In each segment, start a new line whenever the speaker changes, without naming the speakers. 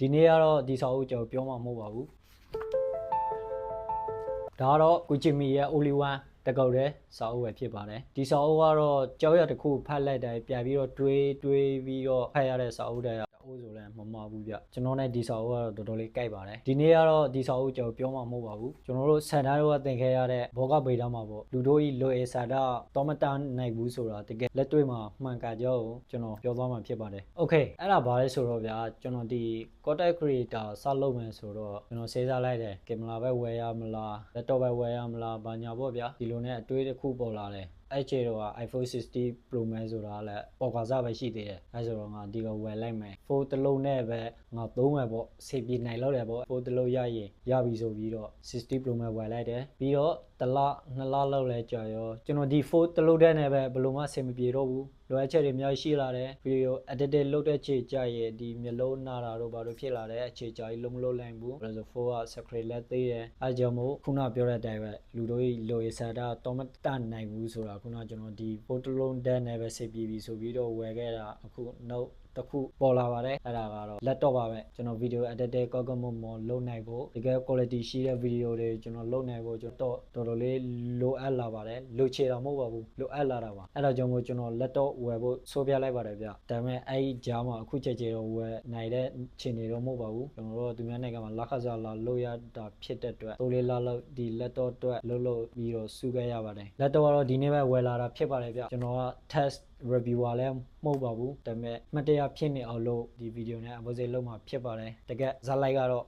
ဒီနေ့ကတော့ဒီစာအုပ်ကျွန်တော်ပြောမှာမဟုတ်ပါဘူးဒါကတော့ကိုချီမီရဲ့ only one တကောက်တဲ့စာအုပ်ပဲဖြစ်ပါတယ်ဒီစာအုပ်ကတော့ကြောက်ရတစ်ခုဖတ်လိုက်တိုင်းပြန်ပြီးတော့တွေးပြီးတော့ဖတ်ရတဲ့စာအုပ်တွေအိုးဆိုလည်းမမှားဘူးဗျကျွန်တော်နဲ့ဒီစာအုပ်ကတော့တော်တော်လေးကြိုက်ပါတယ်ဒီနေ့ကတော့ဒီစာအုပ်ကျွန်တော်ပြောမှာမဟုတ်ပါဘူးကျွန်တော်တို့ဆန်သားတို့ကသင်ခဲ့ရတဲ့ဘောကဗေဒမှာပေါ့လူတို့ဤလိုအေဆာတာတော့မတန်းနိုင်ဘူးဆိုတာတကယ်လက်တွေ့မှာမှန်ကန်ကြောင်းကိုကျွန်တော်ပြောသွားမှာဖြစ်ပါတယ်โอเคအဲ့ဒါဘာလဲဆိုတော့ဗျာကျွန်တော်ဒီ content creator စလုပ်မယ်ဆိုတော့ကျွန်တော်စေးစားလိုက်တယ်ကင်မရာပဲဝယ်ရမလား laptop ပဲဝယ်ရမလားဘာညာပေါ့ဗျာဒီလိုနဲ့အတွေးတစ်ခုပေါ်လာတယ်အဲ့ကျတော့ iPhone 60 Pro Max ဆိုတာလည်းပေါ်ကားစားပဲရှိသေးတယ်အဲ့ဆိုတော့ငါဒီကဝယ်လိုက်မယ်ဖုန်းတစ်လုံးနဲ့ပဲငါသုံးမယ်ပေါ့စေပြနိုင်လောက်တယ်ပေါ့ဖုန်းတစ်လုံးရရင်ရပြီဆိုပြီးတော့60 Pro Max ဝယ်လိုက်တယ်ပြီးတော့တစ်လနှစ်လလောက်လဲကြာရောကျွန်တော်ဒီဖုန်းတစ်လုံးတည်းနဲ့ပဲဘယ်လိုမှအဆင်မပြေတော့ဘူးလိုအပ်ချက်တွေအများကြီးရှိလာတယ်ဗီဒီယို edited လုပ်တဲ့ခြေကြရဲ့ဒီမျက်လုံးနာတာတို့ဘာလို့ဖြစ်လာတယ်အခြေကြကြီးလုံးမလုံးနိုင်ဘူးဘာလို့ဆိုဖုန်းက screen လက်သေးတယ်အဲကြောင့်မို့ခုနပြောတဲ့အတိုင်းပဲလူတို့လိုရစားတာတော့မတတ်နိုင်ဘူးဆိုတာခုနကျွန်တော်ဒီဖုန်းတစ်လုံးတည်းနဲ့ပဲစေပြေပြီဆိုပြီးတော့ဝယ်ခဲ့တာအခု note တစ်ခုပေါ်လာပါတယ်အဲ့ဒါကတော့ laptop ပါပဲကျွန်တော် video editor ကောက်ကမမော်လုပ်နိုင်ဖို့တကယ် quality ရှိတဲ့ video တွေကျွန်တော်လုပ်နိုင်ဖို့ကျွန်တော်တော်တော်လေးလိုအပ်လာပါတယ်လိုချေတာမဟုတ်ပါဘူးလိုအပ်လာတာပါအဲ့ဒါကြောင့်မို့ကျွန်တော် laptop ဝယ်ဖို့ဆိုပြလိုက်ပါတယ်ဗျဒါပေမဲ့အဲ့ဒီကြားမှာအခုချက်ချင်းတော့ဝယ်နိုင်တဲ့ခြေနေတော့မဟုတ်ပါဘူးကျွန်တော်တို့သူများနိုင်ငံမှာလက်ခစားလာလုပ်ရတာဖြစ်တဲ့အတွက်3-4လလောက်ဒီ laptop အတွက်လုပ်ပြီးတော့စုခဲ့ရပါတယ် laptop ကတော့ဒီနေ့ပဲဝယ်လာတာဖြစ်ပါတယ်ဗျကျွန်တော်က test reviewer လည်းမဟုတ်ပါဘူးဒါပေမဲ့မှတ်တရဖြစ်နေအောင်လို့ဒီဗီဒီယိုနဲ့အပေါ်စေးလုံးမှာဖြစ်ပါတယ်တကယ်ဇာတ်လိုက်ကတော့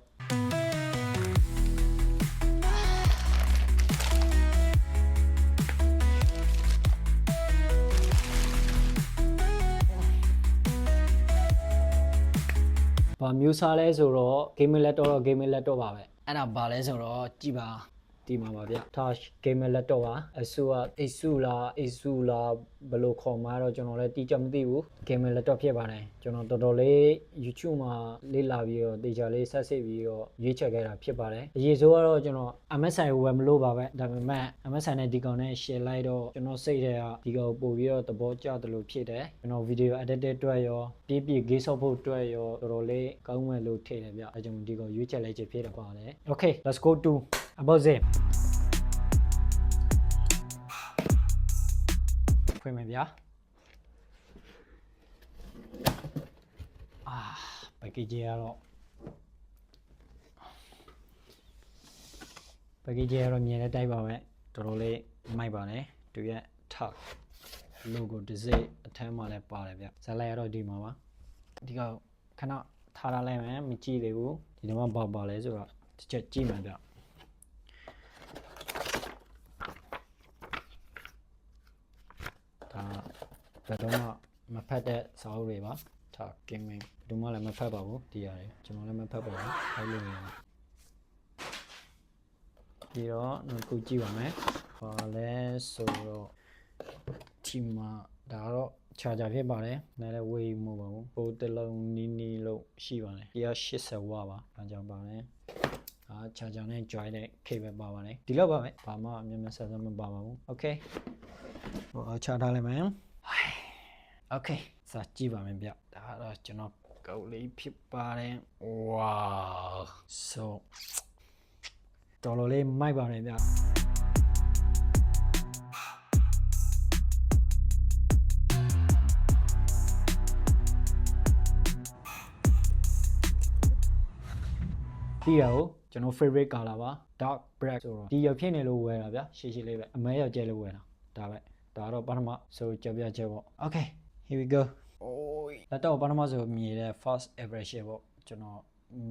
ဘာမျိုးစားလဲဆိုတော့ gaming laptop တော့ gaming laptop ပါပဲအဲ့ဒါဘာလဲဆိုတော့ကြည့်ပါဒီမှာပါဗျ touch gamer laptop ပါအဆူက Asus လား Asus လားဘယ်လိုခေါ်မှာတော့ကျွန်တော်လည်းတိကျမသိဘူး gamer laptop ဖြစ်ပါတယ်ကျွန်တော်တော်တော်လေး YouTube မှာလေ့လာပြီးတော့တေချာလေးဆက်စစ်ပြီးတော့ရွေးချယ်ခဲ့တာဖြစ်ပါတယ်အရေးဆိုကတော့ကျွန်တော် MSI ဝယ်မလို့ပါပဲဒါပေမဲ့ MSI နဲ့ဒီကောင်နဲ့ share လိုက်တော့ကျွန်တော်စိတ်ထဲကဒီကောင်ပို့ပြီးတော့သဘောကျတယ်လို့ဖြစ်တယ်ကျွန်တော် video edited အတွက်ရောပြည့် game ဆော့ဖို့အတွက်ရောတော်တော်လေးကောင်းမယ်လို့ထင်တယ်ဗျအဲကြောင့်ဒီကောင်ရွေးချယ်လိုက်ချင်ဖြစ်တယ်ပါတယ် okay let's go to about it ဖွင့်မယ်ဗျာpackage ကတော့ package ကတော့မြင်တဲ့တိုက်ပါပဲတော်တော်လေးမိုက်ပါတယ်သူရဲ့ tag logo design အထက်မှာလည်းပါတယ်ဗျဇာတ်လိုက်ကတော့ဒီမှာပါဒီကခဏထားလိုက်မယ်မကြည့်သေးဘူးဒီတော့ဘာပါလဲဆိုတော့တစ်ချက်ကြည့်မယ်ဗျဒါဘယ်တော့မှမဖတ်တဲ့စာအုပ်တွေပါထား gaming ဘယ်တော့မှလည်းမဖတ်ပါဘူးဒီရတယ်ကျွန်တော်လည်းမဖတ်ပါဘူးအဲ့လိုရပြီးတော့ခုကြည့်ပါမယ်ဘာလဲဆိုတော့ဒီမှာဒါတော့ charger ဖြစ်ပါတယ်နားလည်းဝေးမဟုတ်ပါဘူးပိုးတစ်လုံးနီးလို့ရှိပါတယ်180 W ပါအဲကြောင့်ပါလဲcharger နဲ့ join တဲ့ cable ပါပါတယ်ဒီလောက်ပါပဲဘာမှအများဆက်မပါပါဘူး okay ဟိုချထားလိုက်မယ် okay စာကြည့်ပါမယ်ဗျဒါတော့ကျွန်တော်ကောက်လေးဖြစ်ပါတယ် wow so တော်တော်လေးမိုက်ပါတယ်ဗျဒီရောကျွန်တော် favorite color ပါ dark black ဆိုတော့ဒီရဖြစ်နေလို့ဝယ်တာဗျရှည်လေးပဲအမဲရောက်ကျဲလို့ဝယ်တာဒါပဲဒါတော့ပထမဆိုကြပြချက်ပေါ့ okay here we go လက်တော့ပထမဆိုမြည်တဲ့ first impression ပေါ့ကျွန်တော်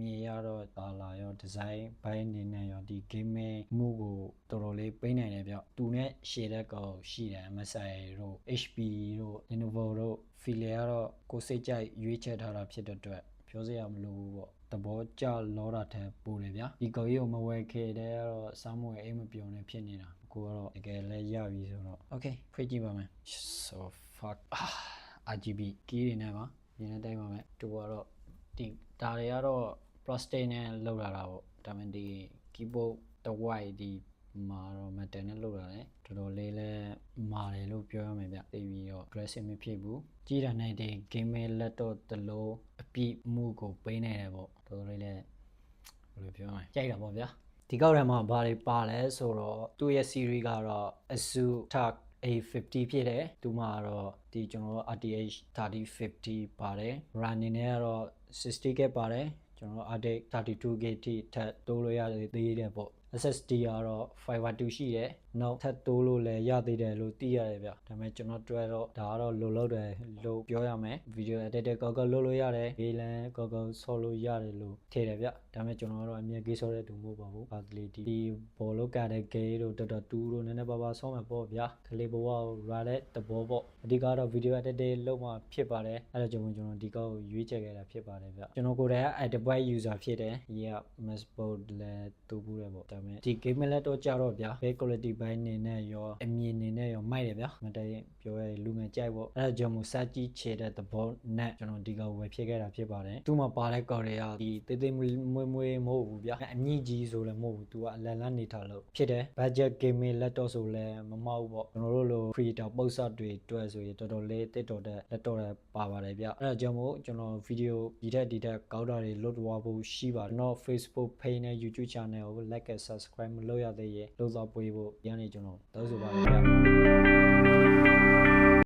မြည်ရတော့ဒါလာရော design ဘိုင်းနေနဲ့ရောဒီ gaming မှုကိုတော်တော်လေးပေးနိုင်တယ်ဗျသူနဲ့ share တဲ့ကောင်ရှိတယ် MSI တို့ HP တို့ Lenovo တို့ Philips ကတော့ကိုစိတ်ကြိုက်ရွေးချယ်ထားတာဖြစ်တဲ့အတွက်ပြောစရာမလိုဘူးပေါ့သဘောကျလောတာထက်ပိုတယ်ဗျာဒီကောင်ကြီးကိုမဝယ်ခဲ့တဲ့ကတော့စားမွေအိမ်မပြောနေဖြစ်နေတာကိုကတော့တကယ်လဲရပြီဆိုတော့ okay ဖွင့်ကြည့်ပါမယ် so fuck RGB key တွေနဲ့ပါမြင်တဲ့အတိုင်းပါပဲတူကတော့ဒီဒါတွေကတော့ plastic နဲ့လောက်လာတာပေါ့ဒါပေမဲ့ဒီ keyboard တစ် white ဒီမှာတော့ metal နဲ့လောက်လာတယ်တော်တော်လေးလဲမာတယ်လို့ပြောရမယ်ဗျသိပြီးတော့ aggressive မဖြစ်ဘူး ကြည့်တာနဲ့ဒီ gaming laptop တလုံးအပြည့်မှုကိုပေးနေတယ်ပေါ့တော်လေးလည်းဘယ်လိုပြောမလဲကြိုက်တာပေါ့ဗျာဒီကောက်ထဲမှာဘာတွေပါလဲဆိုတော့သူ့ရဲ့ series ကတော့ Asus TUF A50 ဖြစ်တယ်သူမှာတော့ဒီကျွန်တော်တို့ RTX 3050ပါတယ် RAM အနေနဲ့ကတော့ 60GB ပါတယ်ကျွန်တော် RTX 32GB ထိထပ်တိုးလို့ရသေးတယ်ပေါ့ SSD ကတော့ 5W ရှိတယ်နောက်ထပ်တိုးလို့လည်းရသေးတယ်လို့သိရတယ်ဗျဒါပေမဲ့ကျွန်တော်တွေ့တော့ဒါကတော့လိုလို့တယ်လို့ပြောရမယ် video editor ကောက်လုပ်လို့ရတယ် VLAN ကောက်ဆော်လို့ရတယ်လို့ထည့်တယ်ဗျဒါပေမဲ့ကျွန်တော်ကတော့အမြဲကြီးဆော်တဲ့သူမဟုတ်ပါဘူးဘာကလေးဒီဘောလုံးကတဲ့ gay တို့တော်တော်တူးတို့နည်းနည်းပါးပါးဆောင်းမှာပေါ့ဗျာကလေးဘဝကိုရတဲ့သဘောပေါ့အဓိကတော့ video editor လုပ်မှဖြစ်ပါတယ်အဲ့ဒါကြောင့်ကျွန်တော်ဒီကောက်ကိုရွေးချယ်ခဲ့တာဖြစ်ပါတယ်ဗျကျွန်တော်ကိုယ်တိုင်က Adobe user ဖြစ်တယ်ဒီက MacBook လည်းတူးဘူးတယ်ပေါ့ဒါပေမဲ့ဒီ game လက်တော့ကြတော့ဗျာ base quality ဘိုင်းနေနဲ့ရောအမြင်နေနဲ့ရောမိုက်တယ်ဗျာမတည့်ပြောရလူငယ်ကြိုက်ပေါ့အဲ့ဒါကြောင့်မို့စကြီးချေတဲ့သဘောနဲ့ကျွန်တော်ဒီကောက်ဝယ်ဖြစ်ခဲ့တာဖြစ်ပါတယ်သူ့မှာပါတဲ့ကောက်တွေကဒီတေးသေးမွေးမဟုတ်ဘူးဗျာအမြင့်ကြီးဆိုလည်းမဟုတ်ဘူးသူကအလန်လန်နေထားလို့ဖြစ်တယ် budget gaming laptop ဆိုလည်းမမောက်ဘူးပေါ့ကျွန်တော်တို့လို creator ပုတ်စတွေတွဲဆိုရင်တော်တော်လေးတစ်တော်တဲ့ laptop တွေပါပါတယ်ဗျအဲ့ဒါကြောင့်မို့ကျွန်တော် video ဒီထက်ကောက်တာတွေလွတ်သွားဖို့ရှိပါတယ်ကျွန်တော် Facebook page နဲ့ YouTube channel ကို like and subscribe မလုပ်ရသေးရင်လုပ်သွားပေးဖို့ညနေကျွန်တော်တောင်းဆိုပါရစေဗျ